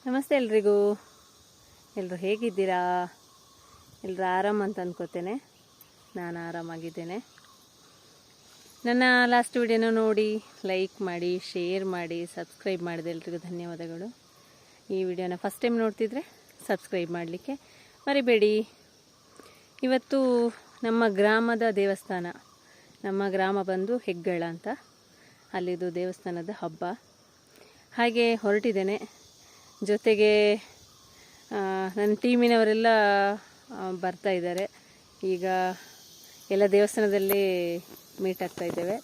ನಮಸ್ತೆ ಎಲ್ರಿಗೂ. ಎಲ್ಲರೂ ಹೇಗಿದ್ದೀರಾ? ಎಲ್ಲರೂ ಆರಾಮ ಅಂತ ಅಂದ್ಕೋತೇನೆ. ನಾನು ಆರಾಮಾಗಿದ್ದೇನೆ. ನನ್ನ ಲಾಸ್ಟ್ ವಿಡಿಯೋನ ನೋಡಿ ಲೈಕ್ ಮಾಡಿ, ಶೇರ್ ಮಾಡಿ, ಸಬ್ಸ್ಕ್ರೈಬ್ ಮಾಡಿದೆ ಎಲ್ರಿಗೂ ಧನ್ಯವಾದಗಳು. ಈ ವಿಡಿಯೋನ ಫಸ್ಟ್ ಟೈಮ್ ನೋಡ್ತಿದ್ರೆ ಸಬ್ಸ್ಕ್ರೈಬ್ ಮಾಡಲಿಕ್ಕೆ ಮರಿಬೇಡಿ. ಇವತ್ತು ನಮ್ಮ ಗ್ರಾಮದ ದೇವಸ್ಥಾನ, ನಮ್ಮ ಗ್ರಾಮ ಬಂದು ಹೆಗ್ಗಳ ಅಂತ, ಅಲ್ಲಿದು ದೇವಸ್ಥಾನದ ಹಬ್ಬ. ಹಾಗೆ ಹೊರಟಿದ್ದೇನೆ. ಜೊತೆಗೆ ನನ್ನ ಟೀಮಿನವರೆಲ್ಲ ಬರ್ತಾ ಇದ್ದಾರೆ. ಈಗ ಎಲ್ಲ ದೇವಸ್ಥಾನದಲ್ಲೇ ಮೀಟ್ ಆಗ್ತಾ ಇದ್ದೇವೆ.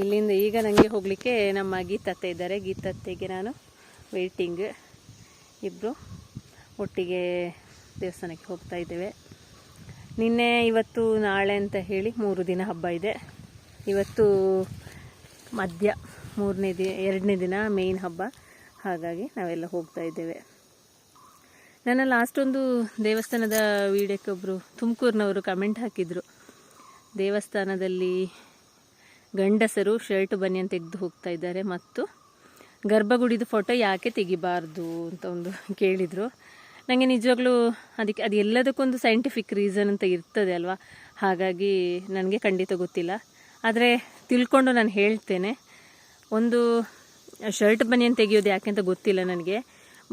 ಇಲ್ಲಿಂದ ಈಗ ನನಗೆ ಹೋಗಲಿಕ್ಕೆ ನಮ್ಮ ಗೀತತ್ತೆ ಇದ್ದಾರೆ. ಗೀತತ್ತೆಗೆ ನಾನು ವೆಯ್ಟಿಂಗ್. ಇಬ್ಬರು ಒಟ್ಟಿಗೆ ದೇವಸ್ಥಾನಕ್ಕೆ ಹೋಗ್ತಾ ಇದ್ದೇವೆ. ನಿನ್ನೆ ಇವತ್ತು ನಾಳೆ ಅಂತ ಹೇಳಿ 3 ದಿನ ಹಬ್ಬ ಇದೆ. ಇವತ್ತು ಮಧ್ಯ 2ನೇ ದಿನ ಮೇಯ್ನ್ ಹಬ್ಬ. ಹಾಗಾಗಿ ನಾವೆಲ್ಲ ಹೋಗ್ತಾ ಇದ್ದೇವೆ. ನನ್ನ ಲಾಸ್ಟ್ ಒಂದು ದೇವಸ್ಥಾನದ ವಿಡಿಯೋಕ್ಕೆ ಒಬ್ಬರು ತುಮಕೂರಿನವರು ಕಮೆಂಟ್ ಹಾಕಿದರು, ದೇವಸ್ಥಾನದಲ್ಲಿ ಗಂಡಸರು ಶರ್ಟ್ ಬನಿಯನ್ ತೆಗೆದು ಹೋಗ್ತಾ ಇದ್ದಾರೆ ಮತ್ತು ಗರ್ಭಗುಡಿದು ಫೋಟೋ ಯಾಕೆ ತೆಗಿಬಾರ್ದು ಅಂತ ಒಂದು ಕೇಳಿದರು. ನನಗೆ ನಿಜವಾಗ್ಲೂ ಅದು ಎಲ್ಲದಕ್ಕೊಂದು ಸೈಂಟಿಫಿಕ್ ರೀಸನ್ ಅಂತ ಇರ್ತದೆ ಅಲ್ವಾ. ಹಾಗಾಗಿ ನನಗೆ ಖಂಡಿತ ಗೊತ್ತಿಲ್ಲ, ಆದರೆ ತಿಳ್ಕೊಂಡು ನಾನು ಹೇಳ್ತೇನೆ. ಒಂದು ಶರ್ಟ್ ಬನಿಯನ್ ತೆಗೆಯೋದು ಯಾಕೆ ಅಂತ ಗೊತ್ತಿಲ್ಲ ನನಗೆ.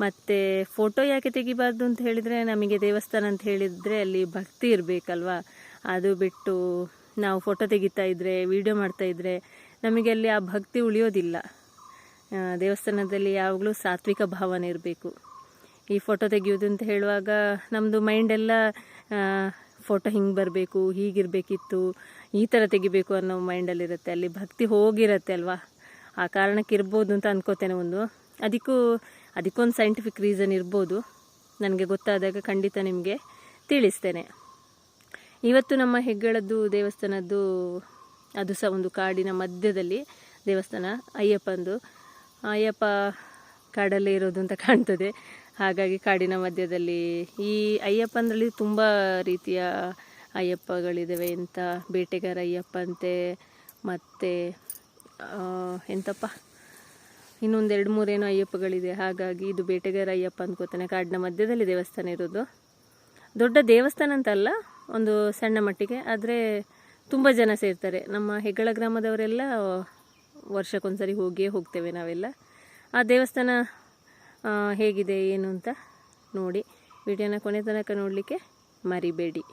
ಮತ್ತು ಫೋಟೋ ಯಾಕೆ ತೆಗಿಬಾರ್ದು ಅಂತ ಹೇಳಿದರೆ, ನಮಗೆ ದೇವಸ್ಥಾನ ಅಂತ ಹೇಳಿದರೆ ಅಲ್ಲಿ ಭಕ್ತಿ ಇರಬೇಕಲ್ವಾ. ಅದು ಬಿಟ್ಟು ನಾವು ಫೋಟೋ ತೆಗಿತಾ ಇದ್ದರೆ, ವಿಡಿಯೋ ಮಾಡ್ತಾಯಿದ್ರೆ ನಮಗೆ ಅಲ್ಲಿ ಆ ಭಕ್ತಿ ಉಳಿಯೋದಿಲ್ಲ. ದೇವಸ್ಥಾನದಲ್ಲಿ ಯಾವಾಗಲೂ ಸಾತ್ವಿಕ ಭಾವನೆ ಇರಬೇಕು. ಈ ಫೋಟೋ ತೆಗೆಯೋದು ಅಂತ ಹೇಳುವಾಗ ನಮ್ಮದು ಮೈಂಡೆಲ್ಲ ಫೋಟೋ ಹಿಂಗೆ ಬರಬೇಕು, ಹೀಗಿರಬೇಕಿತ್ತು, ಈ ಥರ ತೆಗಿಬೇಕು ಅನ್ನೋ ಮೈಂಡಲ್ಲಿರುತ್ತೆ. ಅಲ್ಲಿ ಭಕ್ತಿ ಹೋಗಿರುತ್ತೆ ಅಲ್ವಾ. ಆ ಕಾರಣಕ್ಕೆ ಇರ್ಬೋದು ಅಂತ ಅನ್ಕೋತೇನೆ. ಅದಕ್ಕೊಂದು ಸೈಂಟಿಫಿಕ್ ರೀಸನ್ ಇರ್ಬೋದು. ನನಗೆ ಗೊತ್ತಾದಾಗ ಖಂಡಿತ ನಿಮಗೆ ತಿಳಿಸ್ತೇನೆ. ಇವತ್ತು ನಮ್ಮ ಹೆಗ್ಗಳದ್ದು ದೇವಸ್ಥಾನದ್ದು ಅದು ಸಹ ಒಂದು ಕಾಡಿನ ಮಧ್ಯದಲ್ಲಿ ದೇವಸ್ಥಾನ. ಅಯ್ಯಪ್ಪ ಕಾಡಲ್ಲೇ ಇರೋದು ಅಂತ ಕಾಣ್ತದೆ. ಹಾಗಾಗಿ ಕಾಡಿನ ಮಧ್ಯದಲ್ಲಿ ಈ ಅಯ್ಯಪ್ಪಂದ್ರಲ್ಲಿ ತುಂಬ ರೀತಿಯ ಅಯ್ಯಪ್ಪಗಳಿದ್ದಾವೆ. ಎಂಥ ಬೇಟೆಗಾರ ಅಯ್ಯಪ್ಪ ಅಂತೆ, ಮತ್ತು ಎಂತಪ್ಪ ಇನ್ನೊಂದು 2-3 ಏನೋ ಅಯ್ಯಪ್ಪಗಳಿದೆ. ಹಾಗಾಗಿ ಇದು ಬೇಟೆಗಾರ ಅಯ್ಯಪ್ಪ ಅಂದ್ಕೋತಾನೆ. ಕಾಡಿನ ಮಧ್ಯದಲ್ಲಿ ದೇವಸ್ಥಾನ ಇರೋದು. ದೊಡ್ಡ ದೇವಸ್ಥಾನ ಅಂತಲ್ಲ, ಒಂದು ಸಣ್ಣ ಮಟ್ಟಿಗೆ, ಆದರೆ ತುಂಬ ಜನ ಸೇರ್ತಾರೆ. ನಮ್ಮ ಹೆಗ್ಗಳ ಗ್ರಾಮದವರೆಲ್ಲ ವರ್ಷಕ್ಕೊಂದ್ಸರಿ ಹೋಗ್ತೇವೆ ನಾವೆಲ್ಲ. ಆ ದೇವಸ್ಥಾನ ಹೇಗಿದೆ ಏನು ಅಂತ ನೋಡಿ. ವಿಡಿಯೋನ ಕೊನೆ ತನಕ ನೋಡಲಿಕ್ಕೆ ಮರಿಬೇಡಿ.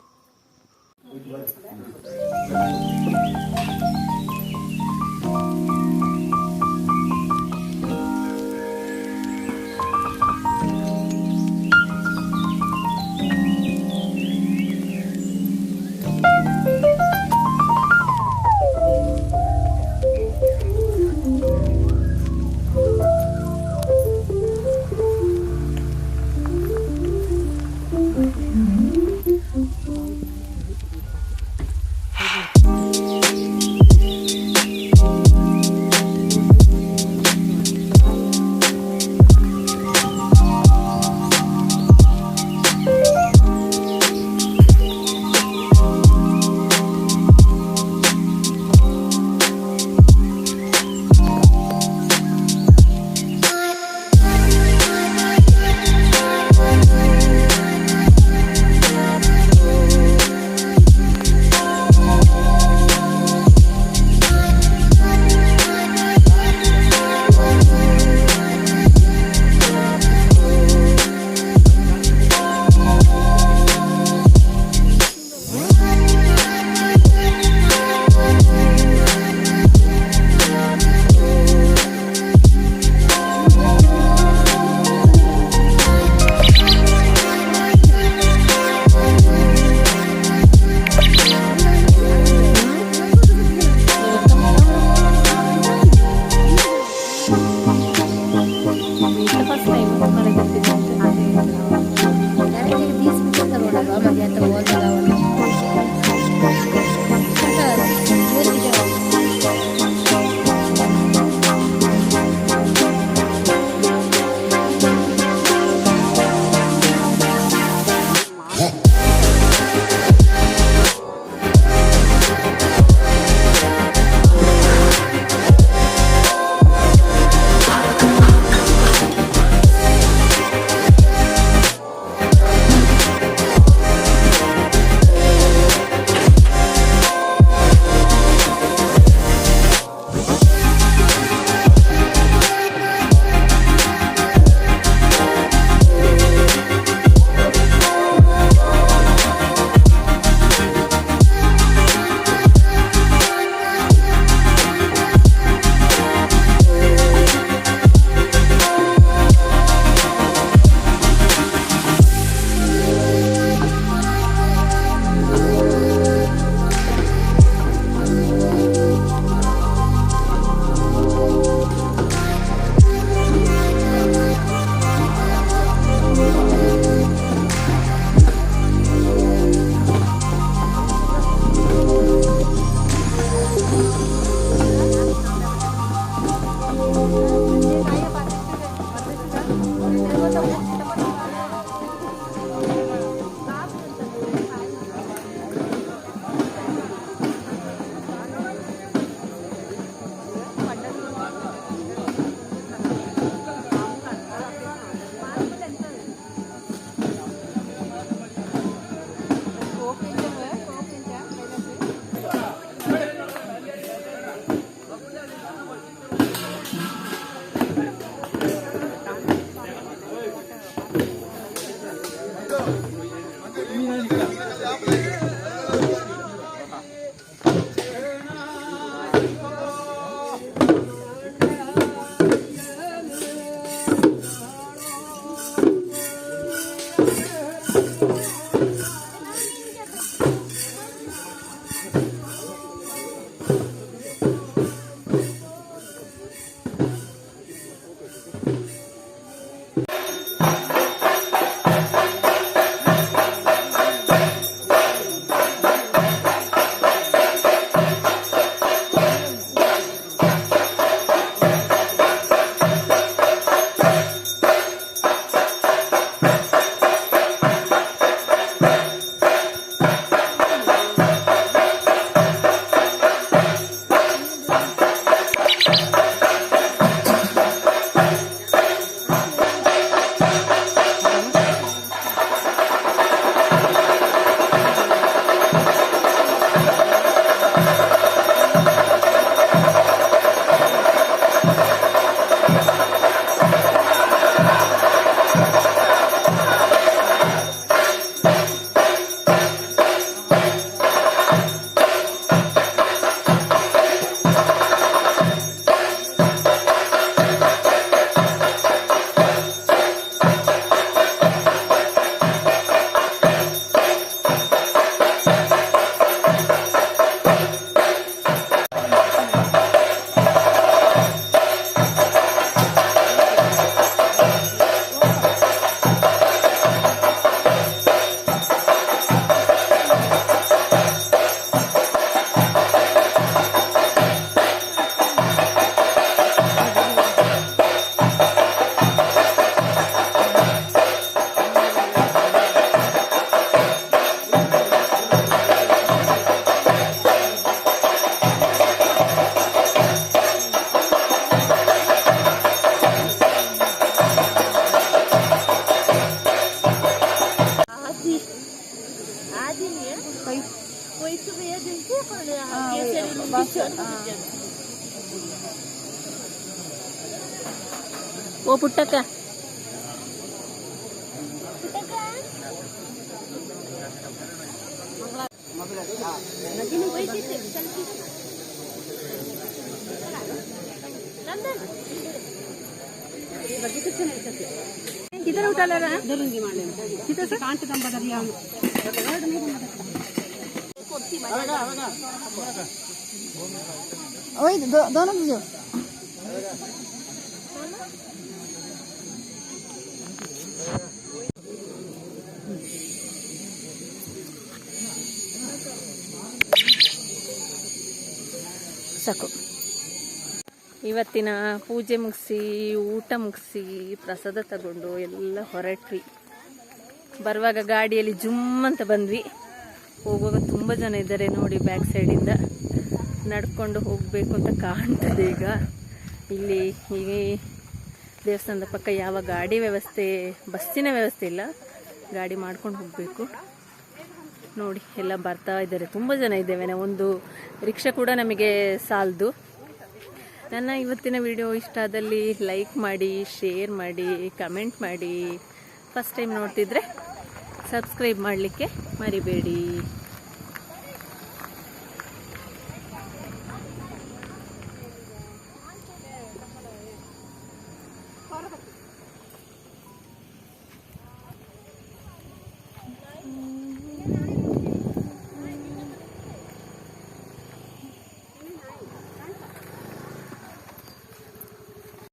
ಓ ಪುಟ್ಟಕ್ಕ, किधर उठा ले रहा है? किधर से? कांच दम बदल गया। ओए दोनों बुझो। ಸಾಕು. ಇವತ್ತಿನ ಪೂಜೆ ಮುಗಿಸಿ ಊಟ ಮುಗಿಸಿ ಪ್ರಸಾದ ತಗೊಂಡು ಎಲ್ಲ ಹೊರಟ್ವಿ. ಬರುವಾಗ ಗಾಡಿಯಲ್ಲಿ ಜುಮ್ ಅಂತ ಬಂದ್ವಿ. ಹೋಗುವಾಗ ತುಂಬ ಜನ ಇದ್ದಾರೆ ನೋಡಿ, ಬ್ಯಾಕ್ ಸೈಡಿಂದ ನಡ್ಕೊಂಡು ಹೋಗಬೇಕು ಅಂತ ಕಾಣ್ತದೆ. ಈಗ ಇಲ್ಲಿ ಈ ದೇವಸ್ಥಾನದ ಪಕ್ಕ ಯಾವ ಗಾಡಿ ವ್ಯವಸ್ಥೆ, ಬಸ್ಸಿನ ವ್ಯವಸ್ಥೆ ಇಲ್ಲ, ಗಾಡಿ ಮಾಡ್ಕೊಂಡು ಹೋಗಬೇಕು. ನೋಡಿ ಎಲ್ಲ ಬರ್ತಾ ಇದ್ದಾರೆ, ತುಂಬ ಜನ ಇದ್ದೇವೆ. ಒಂದು ರಿಕ್ಷಾ ಕೂಡ ನಮಗೆ ಸಾಲದು. ನನ್ನ ಇವತ್ತಿನ ವಿಡಿಯೋ ಇಷ್ಟ ಆದಲ್ಲಿ ಲೈಕ್ ಮಾಡಿ, ಶೇರ್ ಮಾಡಿ, ಕಮೆಂಟ್ ಮಾಡಿ. ಫಸ್ಟ್ ಟೈಮ್ ನೋಡ್ತಿದ್ರೆ ಸಬ್ಸ್ಕ್ರೈಬ್ ಮಾಡಲಿಕ್ಕೆ ಮರಿಬೇಡಿ.